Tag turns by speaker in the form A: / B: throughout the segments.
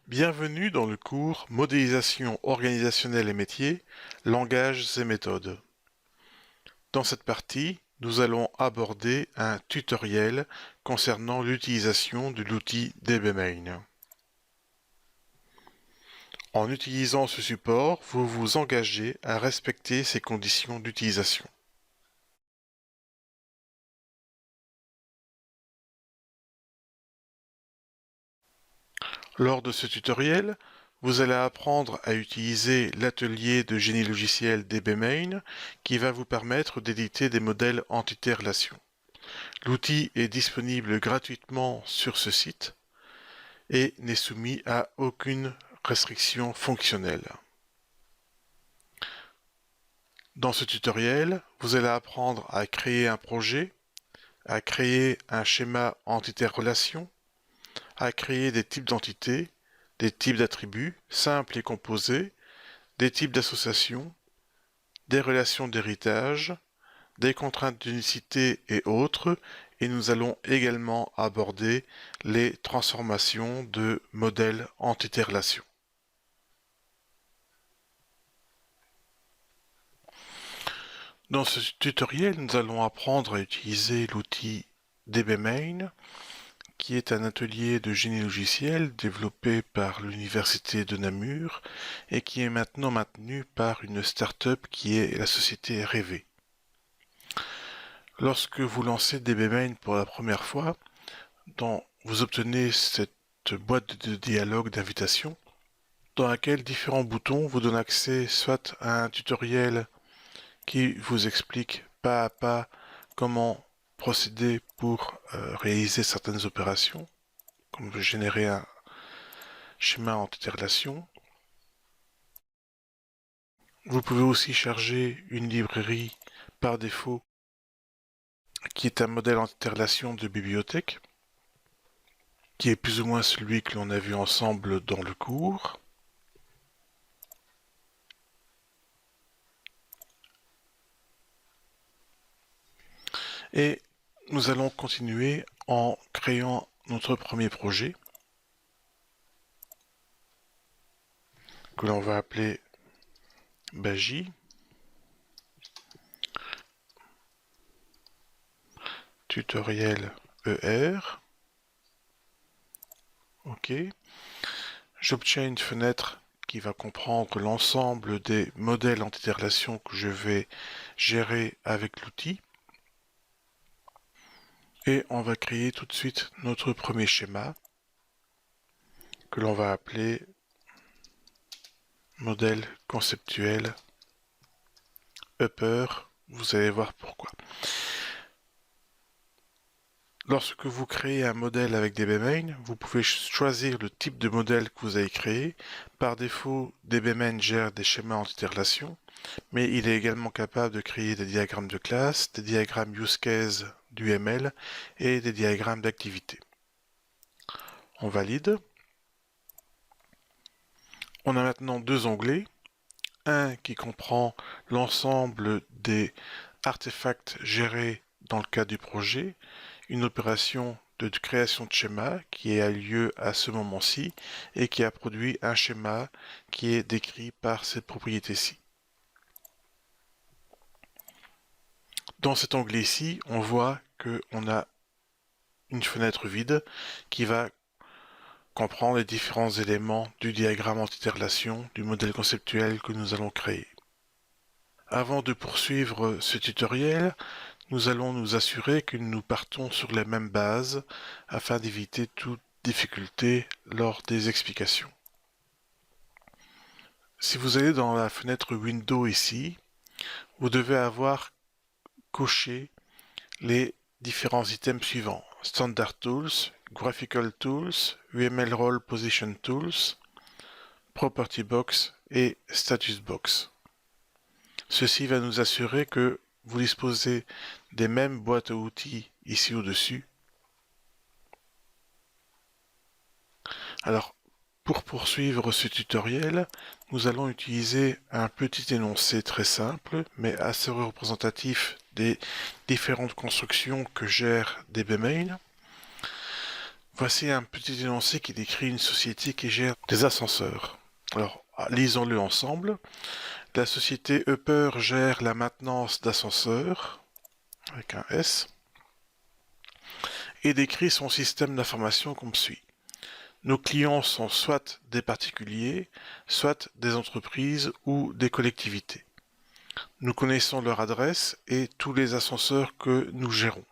A: Bienvenue dans le cours Modélisation organisationnelle et métiers, langages et méthodes. Dans cette partie, nous allons aborder un tutoriel concernant l'utilisation de l'outil DBMain. En utilisant ce support, vous vous engagez à respecter ses conditions d'utilisation. Lors de ce tutoriel, vous allez apprendre à utiliser l'atelier de génie logiciel DBMain qui va vous permettre d'éditer des modèles entité-relation. L'outil est disponible gratuitement sur ce site et n'est soumis à aucune restriction fonctionnelle. Dans ce tutoriel, vous allez apprendre à créer un projet, à créer un schéma entité-relation, à créer des types d'entités, des types d'attributs simples et composés, des types d'associations, des relations d'héritage, des contraintes d'unicité et autres, et nous allons également aborder les transformations de modèles entité-relation. Dans ce tutoriel, nous allons apprendre à utiliser l'outil DBMain, qui est un atelier de génie logiciel développé par l'Université de Namur et qui est maintenant maintenu par une start-up qui est la société Rêver. Lorsque vous lancez DBMain pour la première fois, vous obtenez cette boîte de dialogue d'invitation dans laquelle différents boutons vous donnent accès soit à un tutoriel qui vous explique pas à pas comment procéder pour réaliser certaines opérations, comme générer un schéma entité-relation. Vous pouvez aussi charger une librairie par défaut qui est un modèle entité-relation de bibliothèque, qui est plus ou moins celui que l'on a vu ensemble dans le cours. Et nous allons continuer en créant notre premier projet, que l'on va appeler Bagi. Tutoriel ER. OK. J'obtiens une fenêtre qui va comprendre l'ensemble des modèles entité-relation que je vais gérer avec l'outil. Et on va créer tout de suite notre premier schéma que l'on va appeler modèle conceptuel upper. Vous allez voir pourquoi. Lorsque vous créez un modèle avec DBMain, vous pouvez choisir le type de modèle que vous avez créé. Par défaut, DBMain gère des schémas entité-relation, mais il est également capable de créer des diagrammes de classe, des diagrammes use case du ML et des diagrammes d'activité. On valide. On a maintenant deux onglets. Un qui comprend l'ensemble des artefacts gérés dans le cadre du projet, une opération de création de schéma qui a lieu à ce moment-ci et qui a produit un schéma qui est décrit par cette propriété-ci. Dans cet onglet-ci, on voit qu'on a une fenêtre vide qui va comprendre les différents éléments du diagramme entité-relation du modèle conceptuel que nous allons créer. Avant de poursuivre ce tutoriel, nous allons nous assurer que nous partons sur les mêmes bases afin d'éviter toute difficulté lors des explications. Si vous allez dans la fenêtre Windows ici, vous devez avoir coché les différents items suivants: Standard Tools, Graphical Tools, UML Role Position Tools, Property Box et Status Box. Ceci va nous assurer que vous disposez des mêmes boîtes à outils ici au-dessus. Alors, pour poursuivre ce tutoriel, nous allons utiliser un petit énoncé très simple, mais assez représentatif des différentes constructions que gère DBMain. Voici un petit énoncé qui décrit une société qui gère des ascenseurs. Alors, lisons-le ensemble. La société Upper gère la maintenance d'ascenseurs, avec un S, et décrit son système d'information comme suit. Nos clients sont soit des particuliers, soit des entreprises ou des collectivités. Nous connaissons leur adresse et tous les ascenseurs que nous gérons.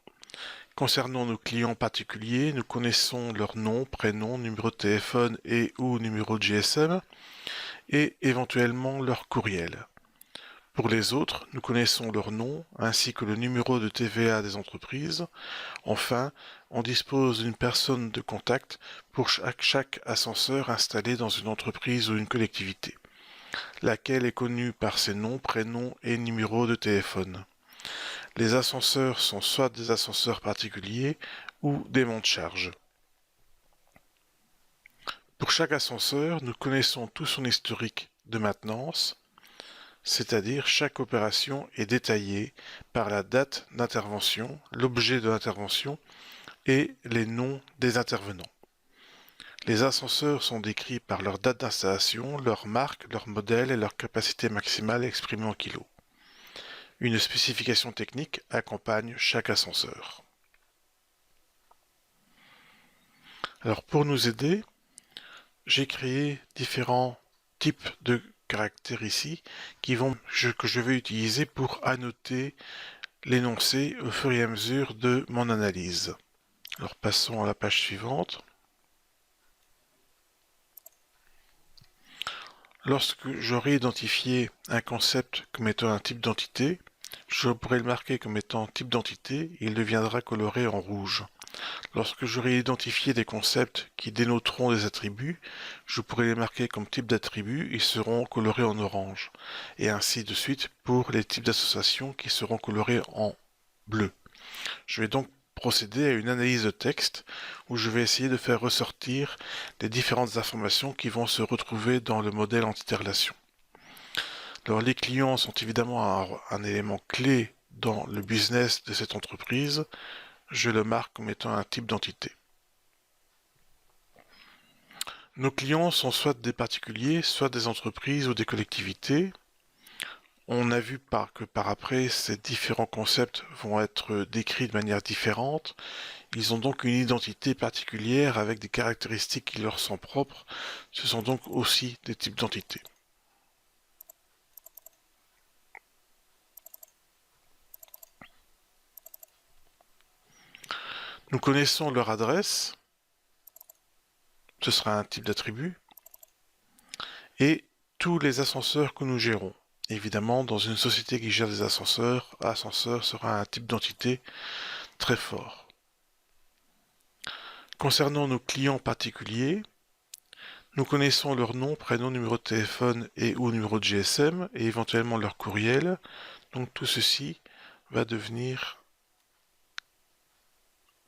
A: Concernant nos clients particuliers, nous connaissons leur nom, prénom, numéro de téléphone et ou numéro de GSM et éventuellement leur courriel. Pour les autres, nous connaissons leur nom ainsi que le numéro de TVA des entreprises. Enfin, on dispose d'une personne de contact pour chaque ascenseur installé dans une entreprise ou une collectivité, laquelle est connue par ses noms, prénoms et numéros de téléphone. Les ascenseurs sont soit des ascenseurs particuliers ou des monte-charges. Pour chaque ascenseur, nous connaissons tout son historique de maintenance, c'est-à-dire chaque opération est détaillée par la date d'intervention, l'objet de l'intervention et les noms des intervenants. Les ascenseurs sont décrits par leur date d'installation, leur marque, leur modèle et leur capacité maximale exprimée en kilos. Une spécification technique accompagne chaque ascenseur. Alors pour nous aider, j'ai créé différents types de caractères ici que je vais utiliser pour annoter l'énoncé au fur et à mesure de mon analyse. Alors passons à la page suivante. Lorsque j'aurai identifié un concept comme étant un type d'entité, je pourrai le marquer comme étant type d'entité et il deviendra coloré en rouge. Lorsque j'aurai identifié des concepts qui dénoteront des attributs, je pourrai les marquer comme type d'attributs, ils seront colorés en orange. Et ainsi de suite pour les types d'associations qui seront colorés en bleu. Je vais donc procéder à une analyse de texte où je vais essayer de faire ressortir les différentes informations qui vont se retrouver dans le modèle entité-relation. Alors les clients sont évidemment un élément clé dans le business de cette entreprise. Je le marque comme étant un type d'entité. Nos clients sont soit des particuliers, soit des entreprises ou des collectivités. On a vu que par après, ces différents concepts vont être décrits de manière différente. Ils ont donc une identité particulière avec des caractéristiques qui leur sont propres. Ce sont donc aussi des types d'entités. Nous connaissons leur adresse. Ce sera un type d'attribut. Et tous les ascenseurs que nous gérons. Évidemment, dans une société qui gère des ascenseurs, ascenseur sera un type d'entité très fort. Concernant nos clients particuliers, nous connaissons leur nom, prénom, numéro de téléphone et ou numéro de GSM et éventuellement leur courriel. Donc tout ceci va devenir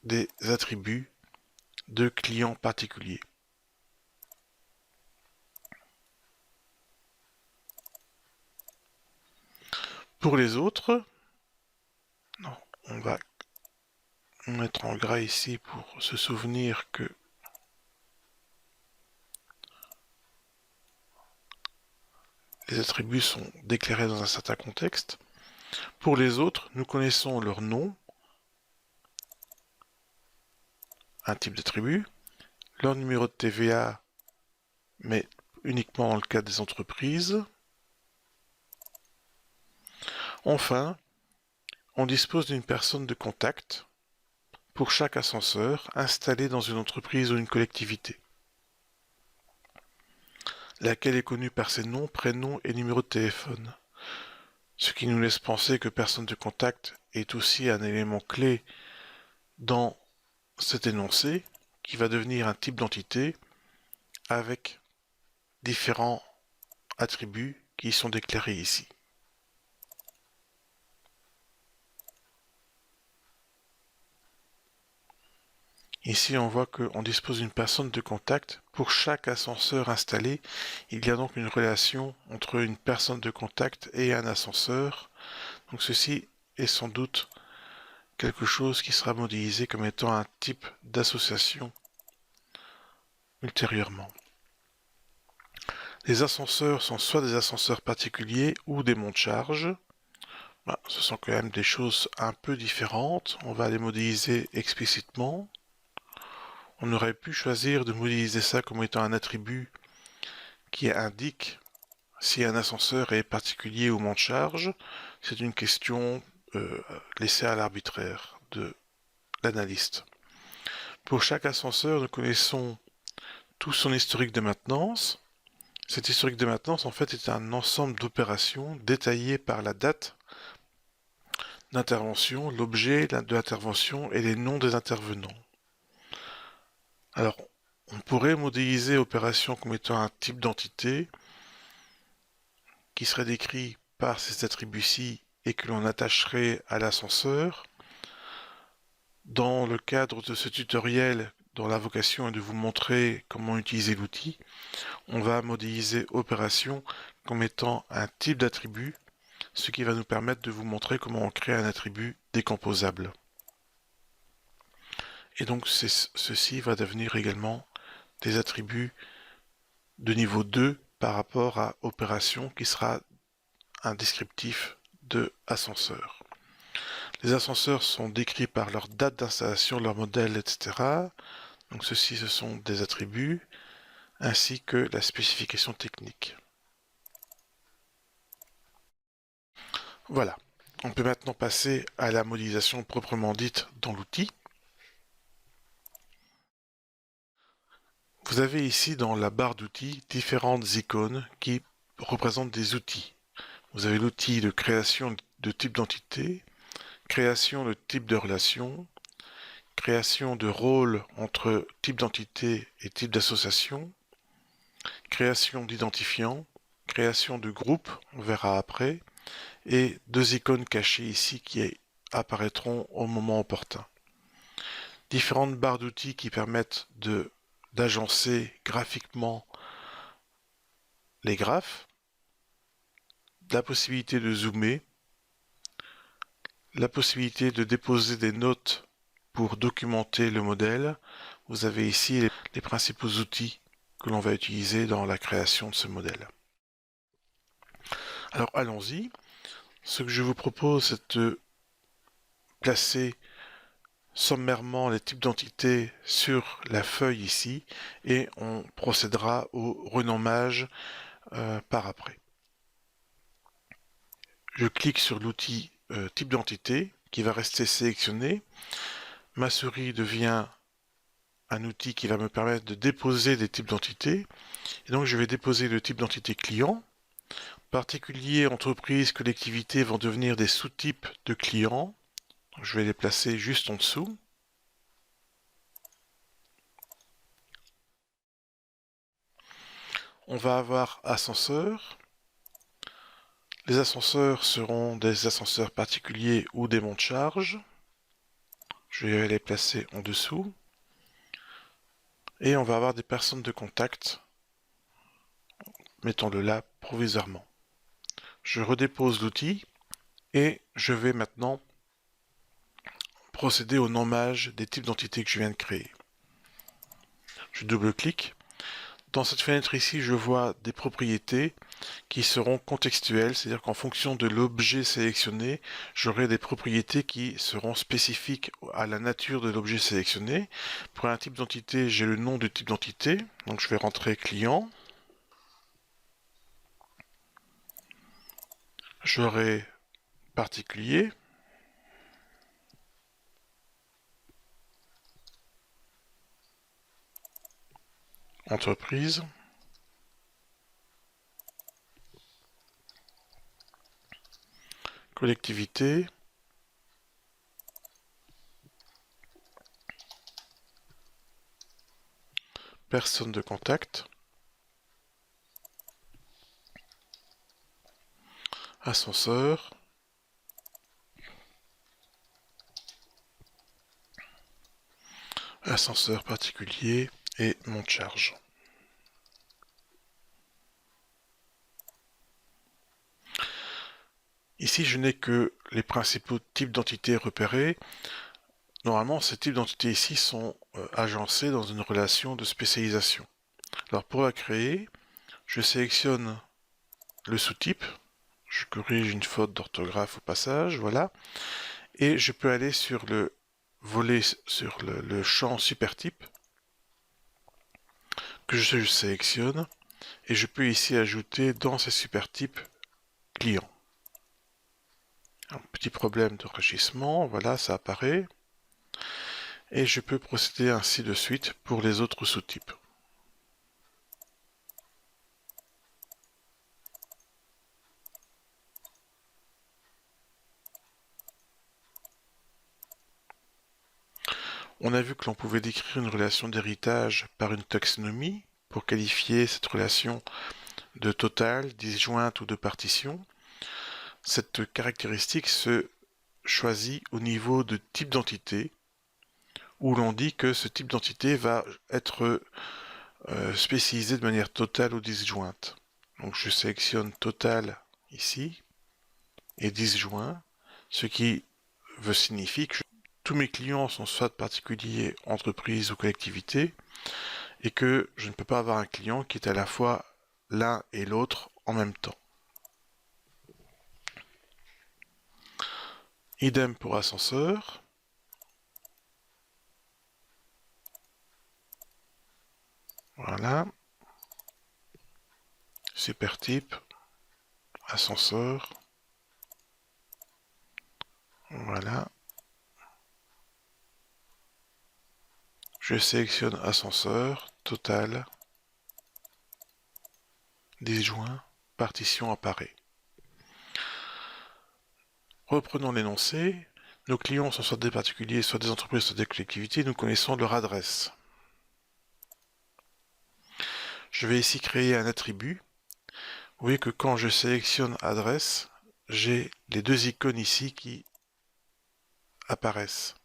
A: des attributs de clients particuliers. Pour les autres, non, on va mettre en gras ici pour se souvenir que les attributs sont déclarés dans un certain contexte. Pour les autres, nous connaissons leur nom, un type d'attribut, leur numéro de TVA, mais uniquement dans le cas des entreprises. Enfin, on dispose d'une personne de contact pour chaque ascenseur installé dans une entreprise ou une collectivité, laquelle est connue par ses noms, prénoms et numéros de téléphone. Ce qui nous laisse penser que personne de contact est aussi un élément clé dans cet énoncé qui va devenir un type d'entité avec différents attributs qui sont déclarés ici. Ici, on voit qu'on dispose d'une personne de contact. Pour chaque ascenseur installé, il y a donc une relation entre une personne de contact et un ascenseur. Donc ceci est sans doute quelque chose qui sera modélisé comme étant un type d'association ultérieurement. Les ascenseurs sont soit des ascenseurs particuliers ou des monte-charges. Ce sont quand même des choses un peu différentes. On va les modéliser explicitement. On aurait pu choisir de modéliser ça comme étant un attribut qui indique si un ascenseur est particulier ou monte-charge. C'est une question laissée à l'arbitraire de l'analyste. Pour chaque ascenseur, nous connaissons tout son historique de maintenance. Cet historique de maintenance, en fait, est un ensemble d'opérations détaillées par la date d'intervention, l'objet de l'intervention et les noms des intervenants. Alors, on pourrait modéliser opération comme étant un type d'entité qui serait décrit par ces attributs-ci et que l'on attacherait à l'ascenseur. Dans le cadre de ce tutoriel, dont la vocation est de vous montrer comment utiliser l'outil, on va modéliser opération comme étant un type d'attribut, ce qui va nous permettre de vous montrer comment on crée un attribut décomposable. Et donc ceci va devenir également des attributs de niveau 2 par rapport à opération qui sera un descriptif de ascenseur. Les ascenseurs sont décrits par leur date d'installation, leur modèle, etc. Donc ceci, ce sont des attributs, ainsi que la spécification technique. Voilà. On peut maintenant passer à la modélisation proprement dite dans l'outil. Vous avez ici dans la barre d'outils différentes icônes qui représentent des outils. Vous avez l'outil de création de type d'entité, création de type de relation, création de rôle entre type d'entité et type d'association, création d'identifiant, création de groupe, on verra après, et deux icônes cachées ici qui apparaîtront au moment opportun. Différentes barres d'outils qui permettent d'agencer graphiquement les graphes, la possibilité de zoomer, la possibilité de déposer des notes pour documenter le modèle. Vous avez ici les principaux outils que l'on va utiliser dans la création de ce modèle. Alors allons-y. Ce que je vous propose, c'est de placer sommairement les types d'entités sur la feuille ici et on procédera au renommage par après. Je clique sur l'outil type d'entité qui va rester sélectionné. Ma souris devient un outil qui va me permettre de déposer des types d'entités. Et donc je vais déposer le type d'entité client. Particulier, entreprise, collectivité vont devenir des sous-types de clients. Donc, je vais les placer juste en dessous. On va avoir ascenseur. Les ascenseurs seront des ascenseurs particuliers ou des monte-charges. Je vais les placer en dessous. Et on va avoir des personnes de contact. Mettons-le là provisoirement. Je redépose l'outil et je vais maintenant procéder au nommage des types d'entités que je viens de créer. Je double-clique. Dans cette fenêtre ici, je vois des propriétés qui seront contextuelles, c'est-à-dire qu'en fonction de l'objet sélectionné, j'aurai des propriétés qui seront spécifiques à la nature de l'objet sélectionné. Pour un type d'entité, j'ai le nom du type d'entité, donc je vais rentrer client. J'aurai particulier. Entreprise. Collectivité. Personne de contact. Ascenseur. Ascenseur particulier et monte-charge. Ici, je n'ai que les principaux types d'entités repérés. Normalement, ces types d'entités ici sont agencés dans une relation de spécialisation. Alors pour la créer, je sélectionne le sous-type, je corrige une faute d'orthographe au passage, voilà, et je peux aller sur le volet, sur le champ supertype que je sélectionne, et je peux ici ajouter dans ces supertypes clients. Un petit problème de enrichissement, voilà, ça apparaît. Et je peux procéder ainsi de suite pour les autres sous-types. On a vu que l'on pouvait décrire une relation d'héritage par une taxonomie pour qualifier cette relation de totale, disjointe ou de partition. Cette caractéristique se choisit au niveau de type d'entité, où l'on dit que ce type d'entité va être spécialisé de manière totale ou disjointe. Donc je sélectionne total ici et disjoint, ce qui veut signifier que tous mes clients sont soit particuliers, entreprises ou collectivités, et que je ne peux pas avoir un client qui est à la fois l'un et l'autre en même temps. Idem pour ascenseur. Voilà. Supertype. Ascenseur. Voilà. Je sélectionne ascenseur, total, disjoint, partition apparaît. Reprenons l'énoncé. Nos clients sont soit des particuliers, soit des entreprises, soit des collectivités. Nous connaissons leur adresse. Je vais ici créer un attribut. Vous voyez que quand je sélectionne adresse, j'ai les deux icônes ici qui apparaissent.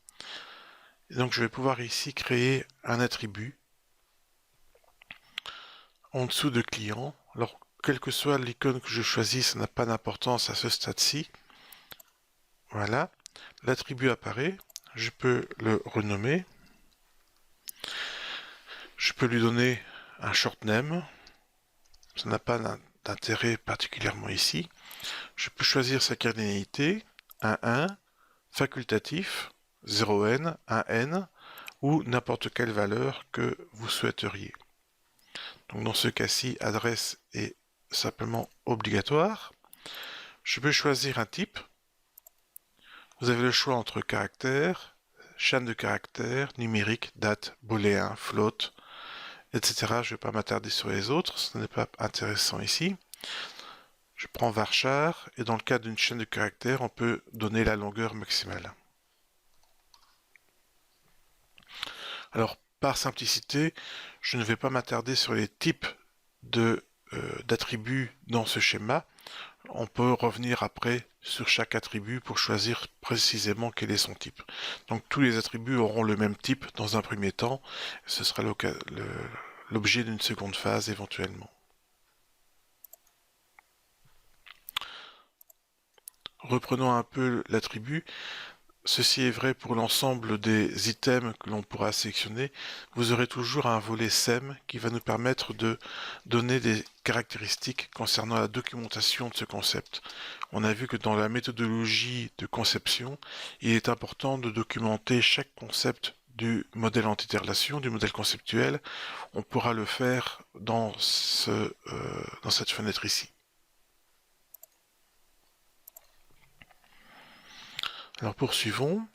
A: Et donc je vais pouvoir ici créer un attribut en dessous de client. Alors, quelle que soit l'icône que je choisis, ça n'a pas d'importance à ce stade-ci. Voilà, l'attribut apparaît, je peux le renommer, je peux lui donner un short name, ça n'a pas d'intérêt particulièrement ici. Je peux choisir sa cardinalité, un 1, facultatif, 0n, un n, ou n'importe quelle valeur que vous souhaiteriez. Donc dans ce cas-ci, adresse est simplement obligatoire. Je peux choisir un type. Vous avez le choix entre caractères, chaîne de caractères, numérique, date, booléen, float, etc. Je ne vais pas m'attarder sur les autres, ce n'est pas intéressant ici. Je prends varchar et dans le cas d'une chaîne de caractères, on peut donner la longueur maximale. Alors, par simplicité, je ne vais pas m'attarder sur les types d'attributs dans ce schéma. On peut revenir après sur chaque attribut pour choisir précisément quel est son type. Donc tous les attributs auront le même type dans un premier temps. Ce sera l'objet d'une seconde phase éventuellement. Reprenons un peu l'attribut. Ceci est vrai pour l'ensemble des items que l'on pourra sélectionner. Vous aurez toujours un volet SEM qui va nous permettre de donner des caractéristiques concernant la documentation de ce concept. On a vu que dans la méthodologie de conception, il est important de documenter chaque concept du modèle entité-relation, du modèle conceptuel. On pourra le faire dans cette fenêtre ici. Alors poursuivons.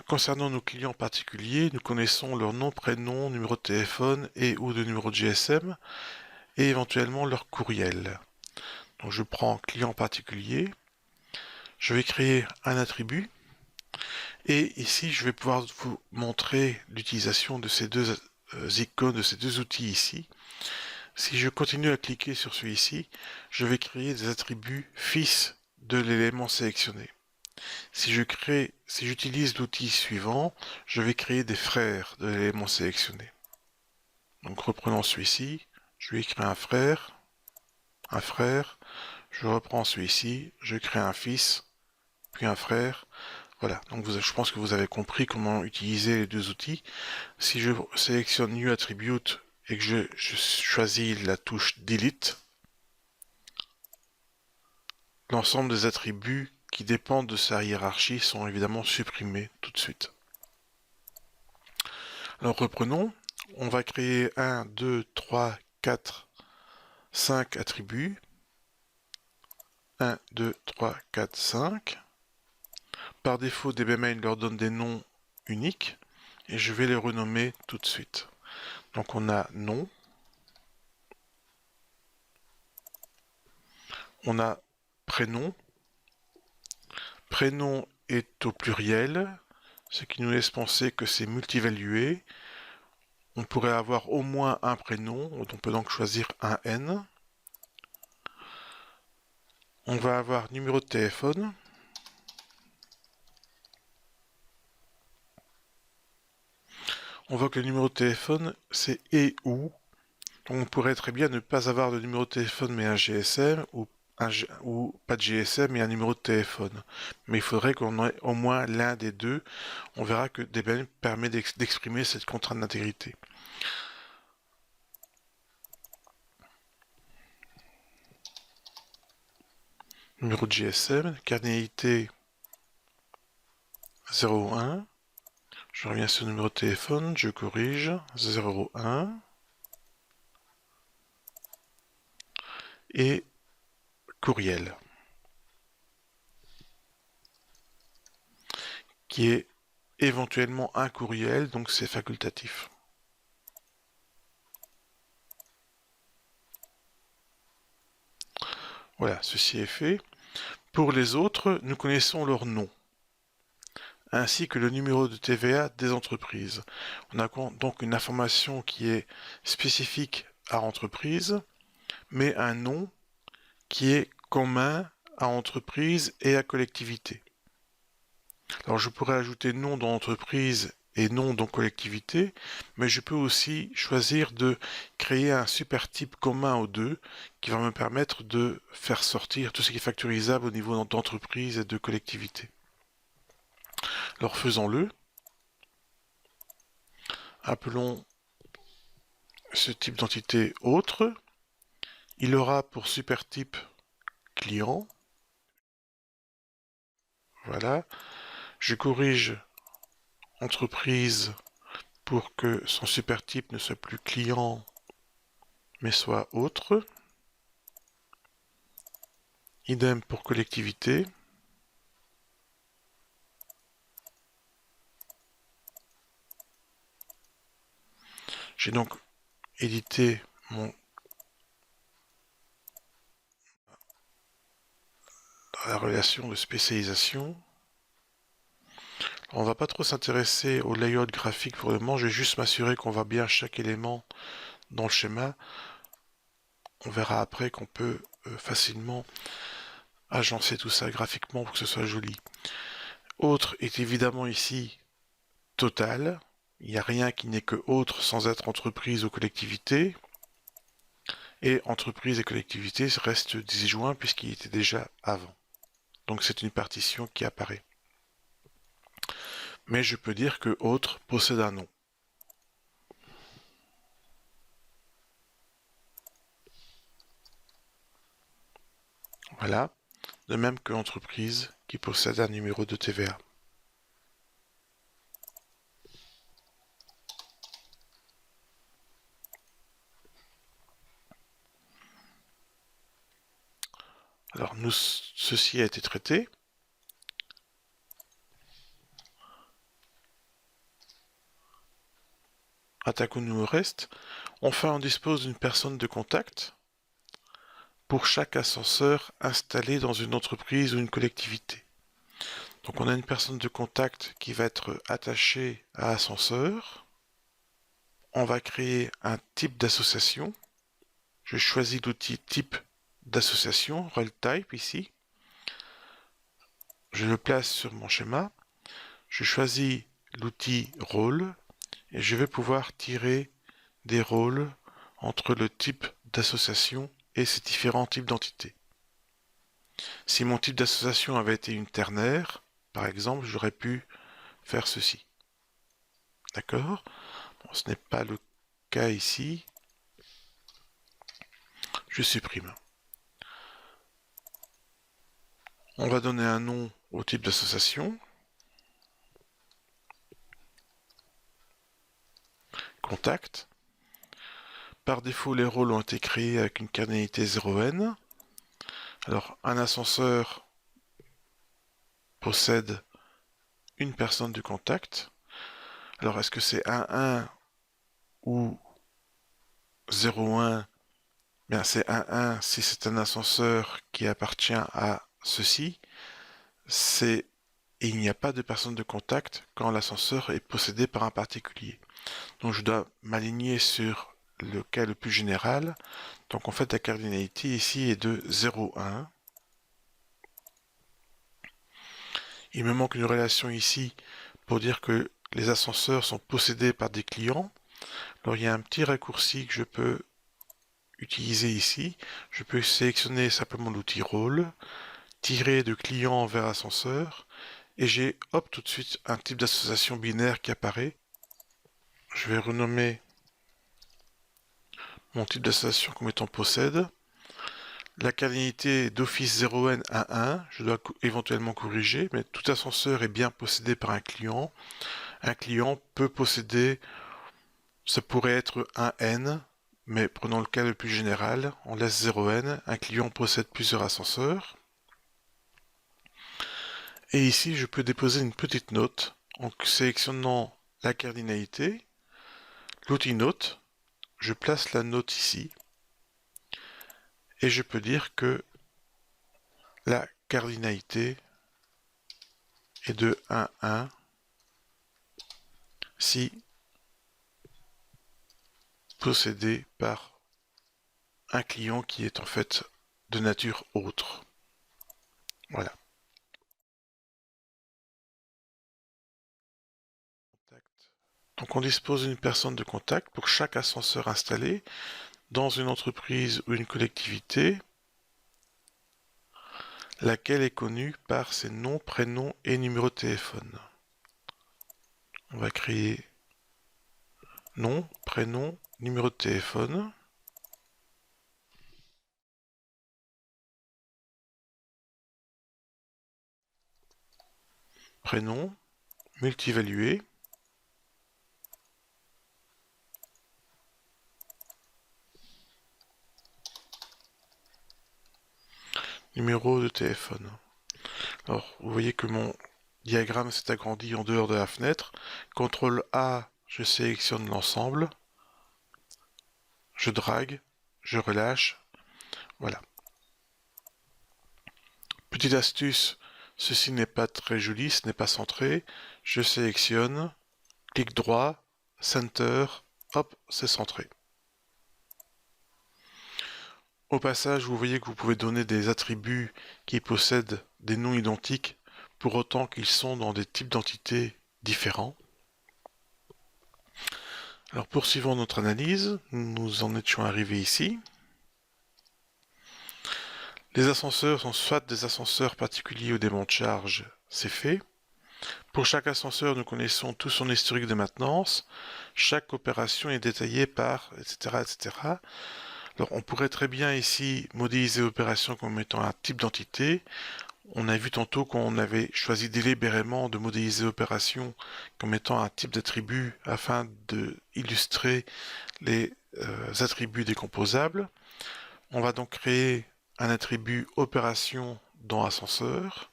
A: Concernant nos clients particuliers, nous connaissons leur nom, prénom, numéro de téléphone et ou de numéro de GSM et éventuellement leur courriel. Donc je prends client particulier, je vais créer un attribut et ici je vais pouvoir vous montrer l'utilisation de ces deux icônes, de ces deux outils ici. Si je continue à cliquer sur celui-ci, je vais créer des attributs fils de l'élément sélectionné. Si j'utilise l'outil suivant, je vais créer des frères de l'élément sélectionné. Donc reprenons celui-ci, je lui crée un frère, je reprends celui-ci, je crée un fils, puis un frère. Voilà, donc je pense que vous avez compris comment utiliser les deux outils. Si je sélectionne New Attribute et que je choisis la touche Delete, l'ensemble des attributs qui dépendent de sa hiérarchie sont évidemment supprimés tout de suite. Alors reprenons, on va créer 1, 2, 3, 4, 5 attributs. 1, 2, 3, 4, 5. Par défaut, DBMain leur donne des noms uniques et je vais les renommer tout de suite. Donc on a nom, on a prénom. Prénom est au pluriel, ce qui nous laisse penser que c'est multivalué. On pourrait avoir au moins un prénom, on peut donc choisir un N. On va avoir numéro de téléphone. On voit que le numéro de téléphone, c'est et ou. Donc on pourrait très bien ne pas avoir de numéro de téléphone mais un GSM, ou pas de GSM mais un numéro de téléphone. Mais il faudrait qu'on ait au moins l'un des deux. On verra que Debian permet d'exprimer cette contrainte d'intégrité. Numéro de GSM, cardinalité 01. Je reviens sur le numéro de téléphone, je corrige 01. Et courriel, qui est éventuellement un courriel, donc c'est facultatif. Voilà, ceci est fait. Pour les autres, nous connaissons leur nom, ainsi que le numéro de TVA des entreprises. On a donc une information qui est spécifique à entreprise, mais un nom qui est commun à entreprise et à collectivité. Alors je pourrais ajouter nom dans entreprise et nom dans collectivité, mais je peux aussi choisir de créer un super type commun aux deux qui va me permettre de faire sortir tout ce qui est factorisable au niveau d'entreprise et de collectivité. Alors faisons-le. Appelons ce type d'entité autre. Il aura pour super type client. Voilà. Je corrige entreprise pour que son super type ne soit plus client mais soit autre. Idem pour collectivité. J'ai donc édité la relation de spécialisation. On va pas trop s'intéresser au layout graphique pour le moment, je vais juste m'assurer qu'on voit bien chaque élément dans le schéma. On verra après qu'on peut facilement agencer tout ça graphiquement pour que ce soit joli. Autre est évidemment ici total. Il n'y a rien qui n'est que autre sans être entreprise ou collectivité. Et entreprise et collectivité restent disjoints puisqu'il était déjà avant. Donc c'est une partition qui apparaît. Mais je peux dire que autre possède un nom. Voilà, de même que entreprise qui possède un numéro de TVA. Alors ceci a été traité. Attaquons-nous au reste. Enfin, on dispose d'une personne de contact pour chaque ascenseur installé dans une entreprise ou une collectivité. Donc on a une personne de contact qui va être attachée à ascenseur. On va créer un type d'association. Je choisis l'outil type d'association, role type ici. Je le place sur mon schéma. Je choisis l'outil rôle et je vais pouvoir tirer des rôles entre le type d'association et ces différents types d'entités. Si mon type d'association avait été une ternaire, Par exemple, j'aurais pu faire ceci. D'accord? Bon, ce n'est pas le cas ici. Je supprime. On va donner un nom au type d'association. Contact. Par défaut, les rôles ont été créés avec une cardinalité 0n. Alors, un ascenseur possède une personne du contact. Alors, est-ce que c'est 1-1 ou 0-1? Bien, c'est 1-1 si c'est un ascenseur qui appartient à ceci. Il n'y a pas de personne de contact quand l'ascenseur est possédé par un particulier. Donc, je dois m'aligner sur le cas le plus général. Donc, en fait, la cardinalité ici est de 0-1. Il me manque une relation ici pour dire que les ascenseurs sont possédés par des clients. Alors il y a un petit raccourci que je peux utiliser ici. Je peux sélectionner simplement l'outil rôle, tirer de client vers ascenseur, et j'ai hop tout de suite un type d'association binaire qui apparaît. Je vais renommer mon type d'association comme étant possède. La cardinalité d'office 0n à 1, je dois éventuellement corriger, mais tout ascenseur est bien possédé par un client. Un client peut posséder, ça pourrait être un n, mais prenons le cas le plus général, on laisse 0n, un client possède plusieurs ascenseurs. Et ici, je peux déposer une petite note en sélectionnant la cardinalité, l'outil note, je place la note ici, et je peux dire que la cardinalité est de 1,1 si possédé par un client qui est en fait de nature autre. Voilà. Donc on dispose d'une personne de contact pour chaque ascenseur installé dans une entreprise ou une collectivité, laquelle est connue par ses noms, prénoms et numéros de téléphone. On va créer nom, prénom, numéro de téléphone. Prénom, multivalué. Numéro de téléphone. Alors, vous voyez que mon diagramme s'est agrandi en dehors de la fenêtre. CTRL A, je sélectionne l'ensemble. Je drague, je relâche. Voilà. Petite astuce, ceci n'est pas très joli, ce n'est pas centré. Je sélectionne, clic droit, Center, hop, c'est centré. Au passage, vous voyez que vous pouvez donner des attributs qui possèdent des noms identiques pour autant qu'ils sont dans des types d'entités différents. Alors poursuivons notre analyse, nous en étions arrivés ici. Les ascenseurs sont soit des ascenseurs particuliers ou des monts de charge, c'est fait. Pour chaque ascenseur, nous connaissons tout son historique de maintenance. Chaque opération est détaillée par, etc., etc. Alors, on pourrait très bien ici modéliser l'opération comme étant un type d'entité. On a vu tantôt qu'on avait choisi délibérément de modéliser l'opération comme étant un type d'attribut afin de illustrer les attributs décomposables. On va donc créer un attribut opération dans ascenseur.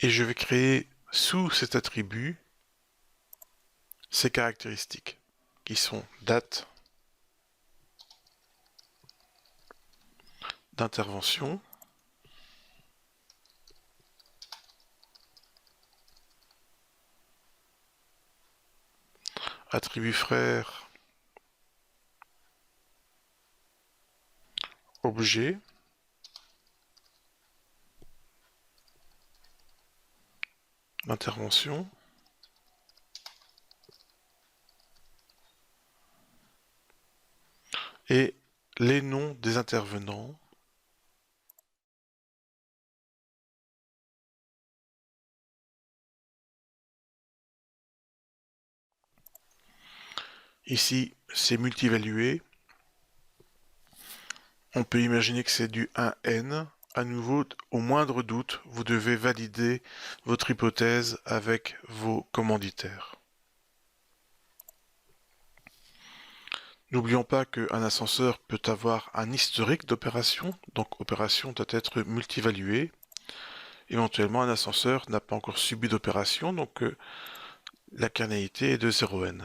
A: Et je vais créer sous cet attribut ces caractéristiques qui sont date d'intervention, attribut frère, objet, d'intervention, et les noms des intervenants. Ici, c'est multivalué. On peut imaginer que c'est du 1n. À nouveau, au moindre doute, vous devez valider votre hypothèse avec vos commanditaires. N'oublions pas qu'un ascenseur peut avoir un historique d'opération, donc opération doit être multivaluée. Éventuellement, un ascenseur n'a pas encore subi d'opération, donc la carnéité est de 0n.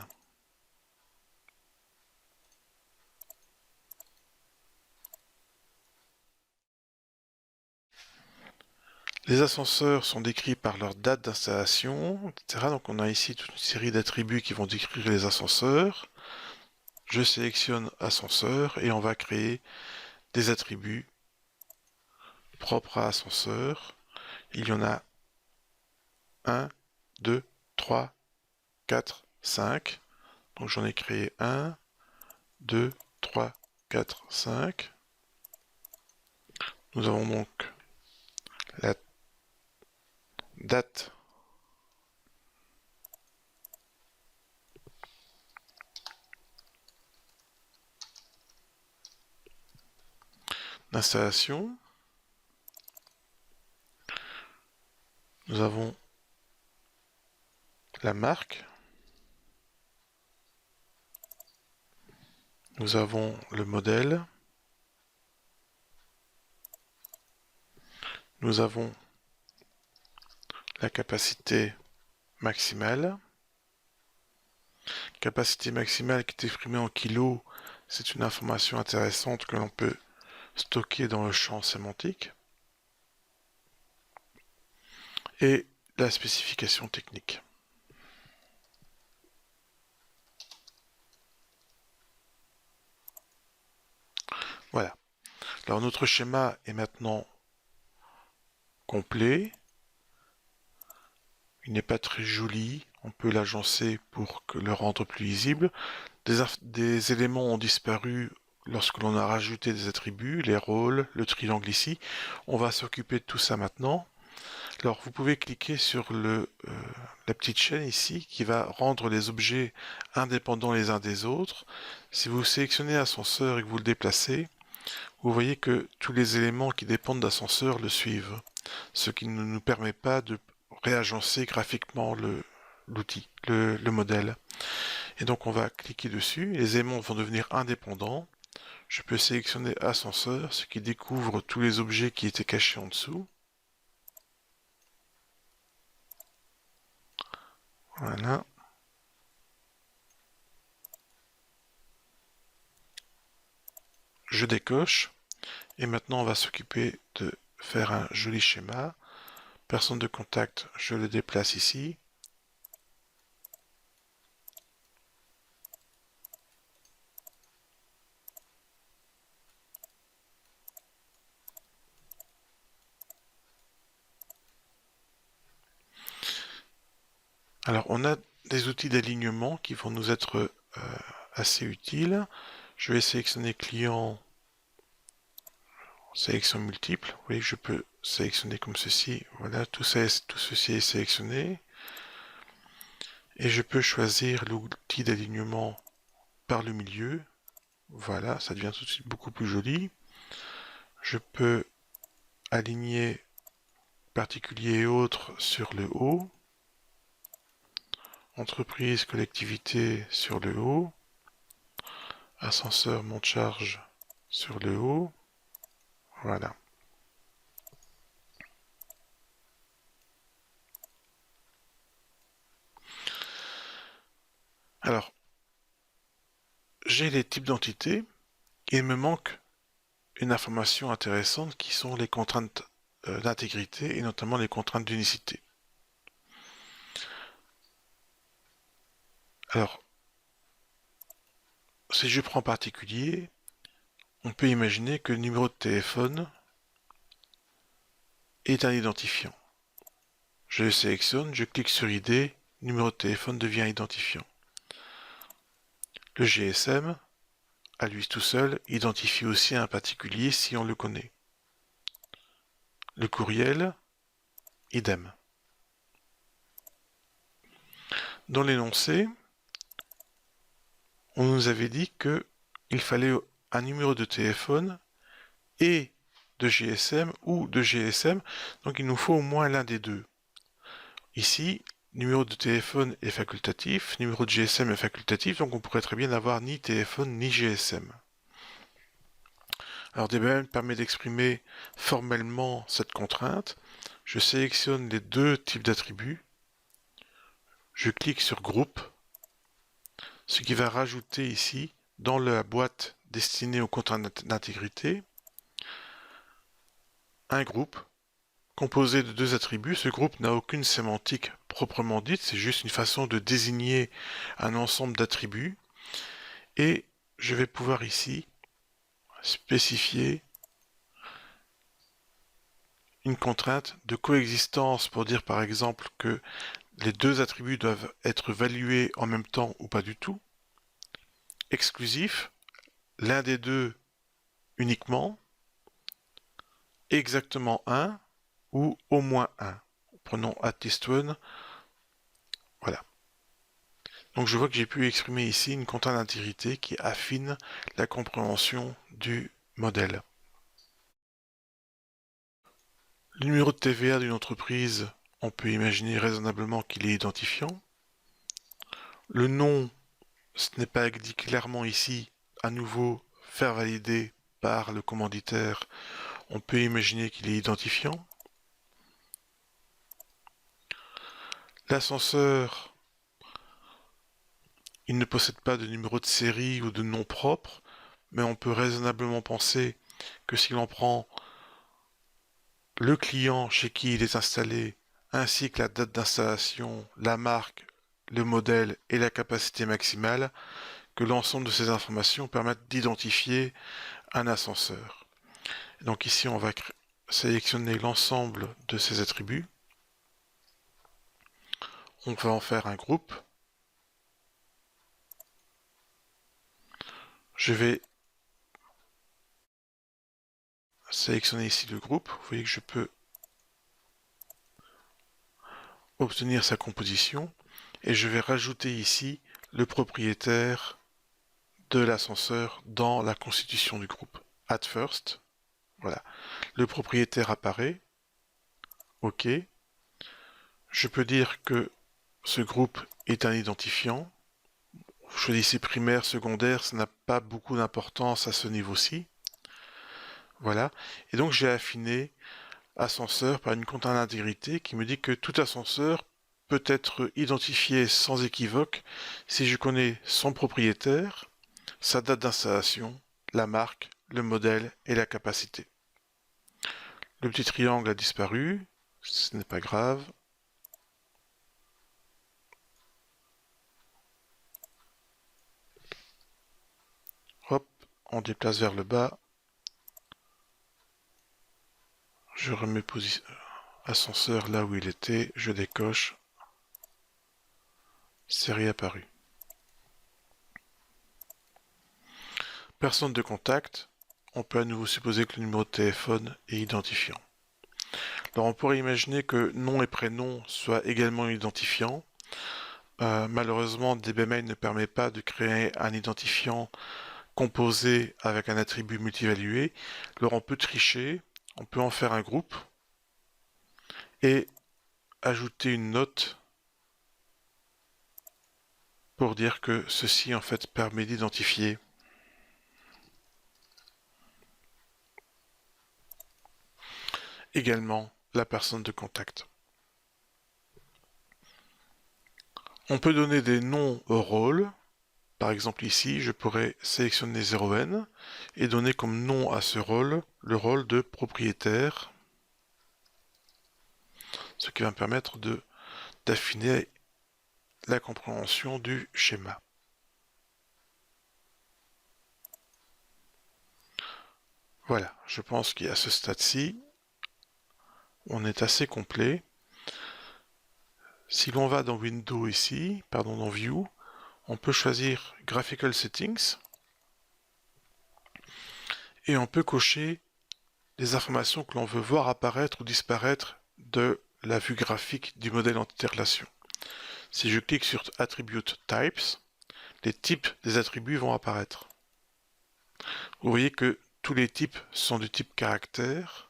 A: Les ascenseurs sont décrits par leur date d'installation, etc. Donc on a ici toute une série d'attributs qui vont décrire les ascenseurs. Je sélectionne ascenseur et on va créer des attributs propres à ascenseur. Il y en a 1, 2, 3, 4, 5. Donc j'en ai créé 1, 2, 3, 4, 5. Nous avons donc la date d'installation. Nous avons la marque. Nous avons le modèle. Nous avons la capacité maximale. Capacité maximale qui est exprimée en kilos, c'est une information intéressante que l'on peut stocker dans le champ sémantique. Et la spécification technique. Voilà. Alors notre schéma est maintenant complet. Il n'est pas très joli. On peut l'agencer pour le rendre plus lisible. Des éléments ont disparu lorsque l'on a rajouté des attributs, les rôles, le triangle ici. On va s'occuper de tout ça maintenant. Alors vous pouvez cliquer sur la petite chaîne ici qui va rendre les objets indépendants les uns des autres. Si vous sélectionnez ascenseur et que vous le déplacez, vous voyez que tous les éléments qui dépendent d'ascenseur le suivent, ce qui ne nous permet pas de réagencer graphiquement l'outil, le modèle. Et donc on va cliquer dessus, les éléments vont devenir indépendants. Je peux sélectionner ascenseur, ce qui découvre tous les objets qui étaient cachés en dessous. Voilà. Je décoche. Et maintenant, on va s'occuper de faire un joli schéma. Personne de contact, je le déplace ici. Alors, on a des outils d'alignement qui vont nous être assez utiles. Je vais sélectionner client, sélection multiple. Vous voyez que je peux sélectionner comme ceci. Voilà, tout ceci est sélectionné. Et je peux choisir l'outil d'alignement par le milieu. Voilà, ça devient tout de suite beaucoup plus joli. Je peux aligner particuliers et autres sur le haut. Entreprise, collectivité sur le haut. Ascenseur, monte-charge sur le haut. Voilà. Alors, j'ai les types d'entités. Il me manque une information intéressante qui sont les contraintes d'intégrité et notamment les contraintes d'unicité. Alors, si je prends particulier, on peut imaginer que le numéro de téléphone est un identifiant. Je le sélectionne, je clique sur ID, numéro de téléphone devient identifiant. Le GSM à lui tout seul, identifie aussi un particulier si on le connaît. Le courriel, idem. Dans l'énoncé, on nous avait dit qu'il fallait un numéro de téléphone et de GSM ou de GSM, donc il nous faut au moins l'un des deux. Ici, numéro de téléphone est facultatif, numéro de GSM est facultatif, donc on pourrait très bien n'avoir ni téléphone ni GSM. Alors DBM permet d'exprimer formellement cette contrainte. Je sélectionne les deux types d'attributs, je clique sur groupe, ce qui va rajouter ici, dans la boîte destinée aux contraintes d'intégrité, un groupe composé de deux attributs. Ce groupe n'a aucune sémantique proprement dite, c'est juste une façon de désigner un ensemble d'attributs. Et je vais pouvoir ici spécifier une contrainte de coexistence pour dire par exemple que les deux attributs doivent être valués en même temps ou pas du tout. Exclusif, l'un des deux uniquement, exactement un ou au moins un. Prenons at least one. Voilà. Donc je vois que j'ai pu exprimer ici une contrainte d'intégrité qui affine la compréhension du modèle. Le numéro de TVA d'une entreprise, on peut imaginer raisonnablement qu'il est identifiant. Le nom, ce n'est pas dit clairement ici, à nouveau, faire valider par le commanditaire, on peut imaginer qu'il est identifiant. L'ascenseur, il ne possède pas de numéro de série ou de nom propre, mais on peut raisonnablement penser que si l'on prend le client chez qui il est installé, ainsi que la date d'installation, la marque, le modèle et la capacité maximale, que l'ensemble de ces informations permettent d'identifier un ascenseur. Donc ici, on va sélectionner l'ensemble de ces attributs. On va en faire un groupe. Je vais sélectionner ici le groupe. Vous voyez que je peux obtenir sa composition. Et je vais rajouter ici le propriétaire de l'ascenseur dans la constitution du groupe. Add first. Voilà. Le propriétaire apparaît. OK. Je peux dire que ce groupe est un identifiant. Vous choisissez primaire, secondaire, ça n'a pas beaucoup d'importance à ce niveau-ci. Voilà. Et donc j'ai affiné ascenseur par une contrainte d'intégrité qui me dit que tout ascenseur peut être identifié sans équivoque si je connais son propriétaire, sa date d'installation, la marque, le modèle et la capacité. Le petit triangle a disparu, ce n'est pas grave. Hop, on déplace vers le bas. Je remets ascenseur là où il était, je décoche. C'est réapparu. Personne de contact. On peut à nouveau supposer que le numéro de téléphone est identifiant. Alors on pourrait imaginer que nom et prénom soient également identifiants. Malheureusement, DBMail ne permet pas de créer un identifiant composé avec un attribut multivalué. Alors on peut tricher, on peut en faire un groupe et ajouter une note pour dire que ceci en fait permet d'identifier également la personne de contact. On peut donner des noms au rôle. Par exemple ici, je pourrais sélectionner 0n et donner comme nom à ce rôle le rôle de propriétaire, ce qui va me permettre d'affiner la compréhension du schéma. Voilà, je pense qu'à ce stade-ci, on est assez complet. Si l'on va dans Windows ici, pardon, dans View, on peut choisir Graphical Settings. et on peut cocher les informations que l'on veut voir apparaître ou disparaître de la vue graphique du modèle entité relation. Si je clique sur Attribute Types, les types des attributs vont apparaître. Vous voyez que tous les types sont du type caractère,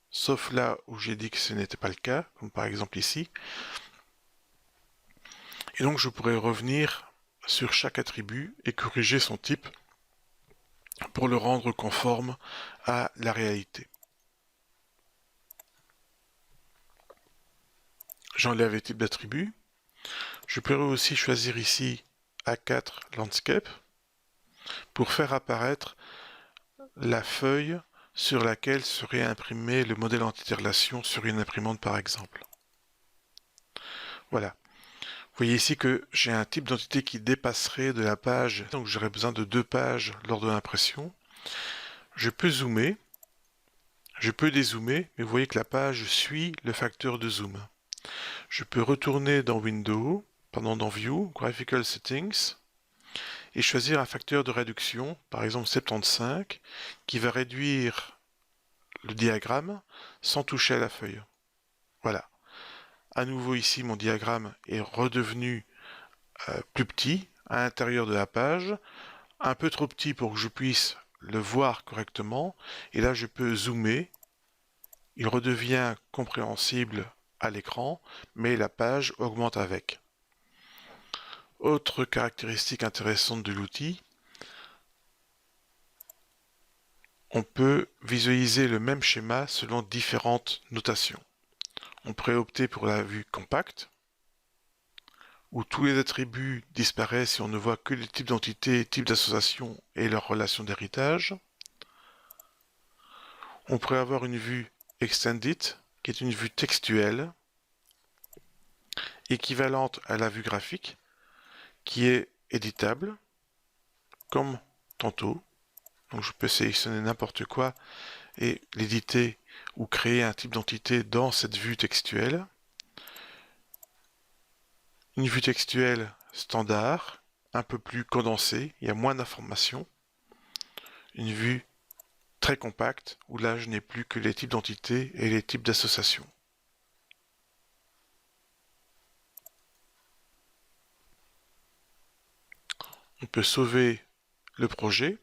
A: sauf là où j'ai dit que ce n'était pas le cas, comme par exemple ici. Et donc je pourrais revenir sur chaque attribut et corriger son type pour le rendre conforme à la réalité. J'enlève les types d'attributs. Je pourrais aussi choisir ici A4 Landscape pour faire apparaître la feuille sur laquelle serait imprimé le modèle entité relation sur une imprimante par exemple. Voilà. Vous voyez ici que j'ai un type d'entité qui dépasserait de la page, donc j'aurais besoin de 2 pages lors de l'impression. Je peux zoomer, je peux dézoomer, mais vous voyez que la page suit le facteur de zoom. Je peux retourner dans dans View, Graphical Settings, et choisir un facteur de réduction, par exemple 75, qui va réduire le diagramme sans toucher à la feuille. Voilà. À nouveau ici, mon diagramme est redevenu plus petit à l'intérieur de la page, un peu trop petit pour que je puisse le voir correctement, et là je peux zoomer, il redevient compréhensible à l'écran, mais la page augmente avec. Autre caractéristique intéressante de l'outil, on peut visualiser le même schéma selon différentes notations. On pourrait opter pour la vue compacte, où tous les attributs disparaissent et on ne voit que les types d'entités, types d'associations et leurs relations d'héritage. On pourrait avoir une vue extended, qui est une vue textuelle, équivalente à la vue graphique, qui est éditable, comme tantôt. Donc je peux sélectionner n'importe quoi et l'éditer ou créer un type d'entité dans cette vue textuelle. Une vue textuelle standard, un peu plus condensée, il y a moins d'informations. Une vue très compacte, où là je n'ai plus que les types d'entités et les types d'associations. On peut sauver le projet.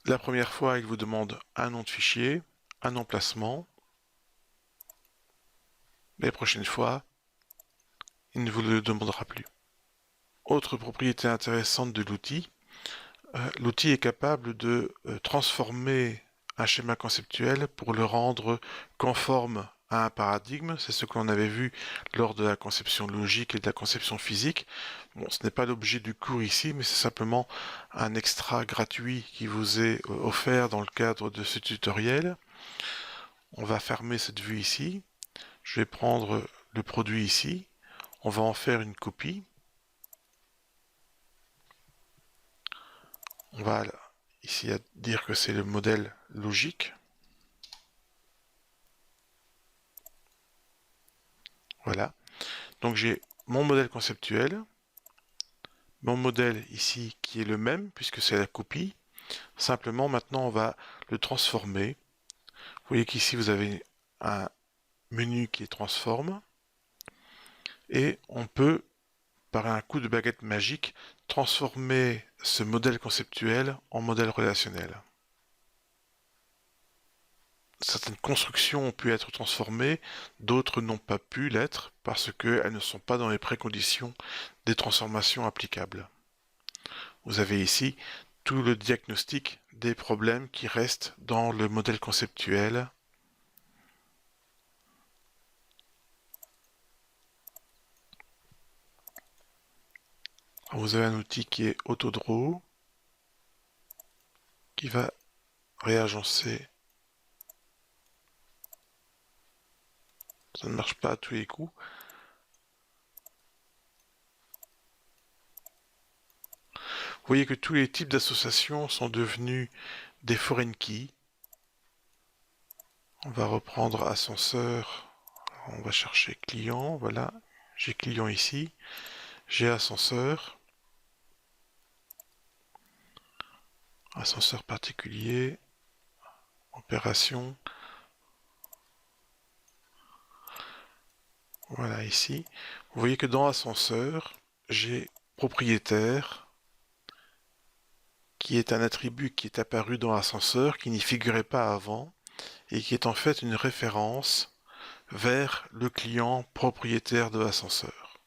A: La première fois, il vous demande un nom de fichier, un emplacement. Les prochaines fois, il ne vous le demandera plus. Autre propriété intéressante de l'outil, l'outil est capable de transformer un schéma conceptuel pour le rendre conforme à un paradigme. C'est ce que l'on avait vu lors de la conception logique et de la conception physique. Bon, ce n'est pas l'objet du cours ici, mais c'est simplement un extra gratuit qui vous est offert dans le cadre de ce tutoriel. On va fermer cette vue ici. Je vais prendre le produit ici. On va en faire une copie. On va ici dire que c'est le modèle logique. Voilà. Donc j'ai mon modèle conceptuel, mon modèle ici qui est le même puisque c'est la copie. Simplement maintenant on va le transformer. Vous voyez qu'ici vous avez un menu qui est transforme et on peut par un coup de baguette magique transformer ce modèle conceptuel en modèle relationnel. Certaines constructions ont pu être transformées, d'autres n'ont pas pu l'être parce qu'elles ne sont pas dans les préconditions des transformations applicables. Vous avez ici tout le diagnostic des problèmes qui restent dans le modèle conceptuel. Vous avez un outil qui est Autodraw qui va réagencer. Ça ne marche pas à tous les coups. Vous voyez que tous les types d'associations sont devenus des foreign keys. On va reprendre ascenseur. On va chercher client. Voilà. J'ai client ici. J'ai ascenseur. Ascenseur particulier, opération. Voilà ici. Vous voyez que dans ascenseur, j'ai propriétaire, qui est un attribut qui est apparu dans ascenseur, qui n'y figurait pas avant, et qui est en fait une référence vers le client propriétaire de l'ascenseur.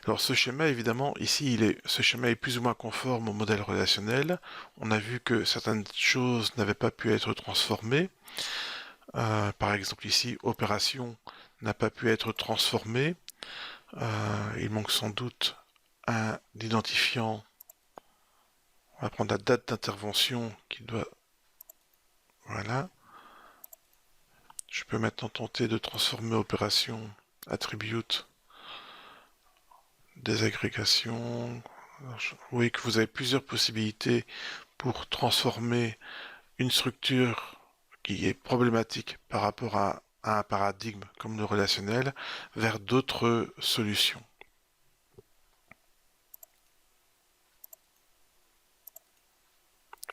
A: Alors ce schéma, évidemment, ici, ce schéma est plus ou moins conforme au modèle relationnel. On a vu que certaines choses n'avaient pas pu être transformées. Par exemple ici, opération n'a pas pu être transformée. Il manque sans doute un identifiant. On va prendre la date d'intervention qui doit... Voilà. Je peux maintenant tenter de transformer opération attribute désagrégation. Vous voyez que vous avez plusieurs possibilités pour transformer une structure qui est problématique par rapport à un paradigme comme le relationnel vers d'autres solutions.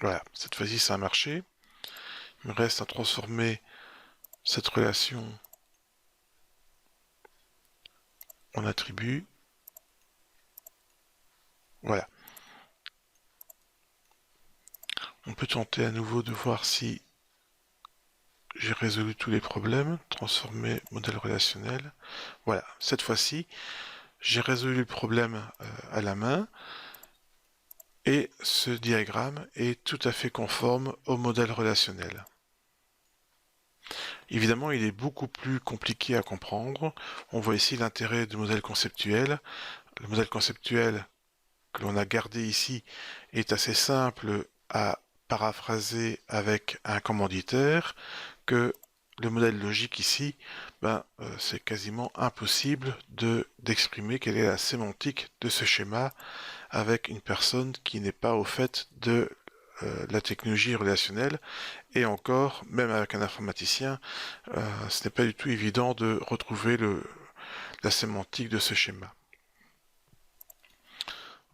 A: Voilà, cette fois-ci ça a marché. Il me reste à transformer cette relation en attribut. Voilà. On peut tenter à nouveau de voir si j'ai résolu tous les problèmes. Transformer modèle relationnel. Voilà, cette fois-ci, j'ai résolu le problème à la main. Et ce diagramme est tout à fait conforme au modèle relationnel. Évidemment, il est beaucoup plus compliqué à comprendre. On voit ici l'intérêt du modèle conceptuel. Le modèle conceptuel que l'on a gardé ici est assez simple à paraphraser avec un commanditaire, que le modèle logique ici, c'est quasiment impossible d'exprimer quelle est la sémantique de ce schéma avec une personne qui n'est pas au fait de la technologie relationnelle, et encore, même avec un informaticien, ce n'est pas du tout évident de retrouver la sémantique de ce schéma.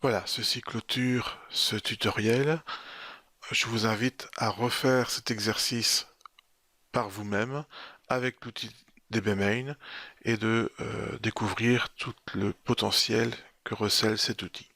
A: Voilà, ceci clôture ce tutoriel. Je vous invite à refaire cet exercice par vous-même avec l'outil DBMain et de découvrir tout le potentiel que recèle cet outil.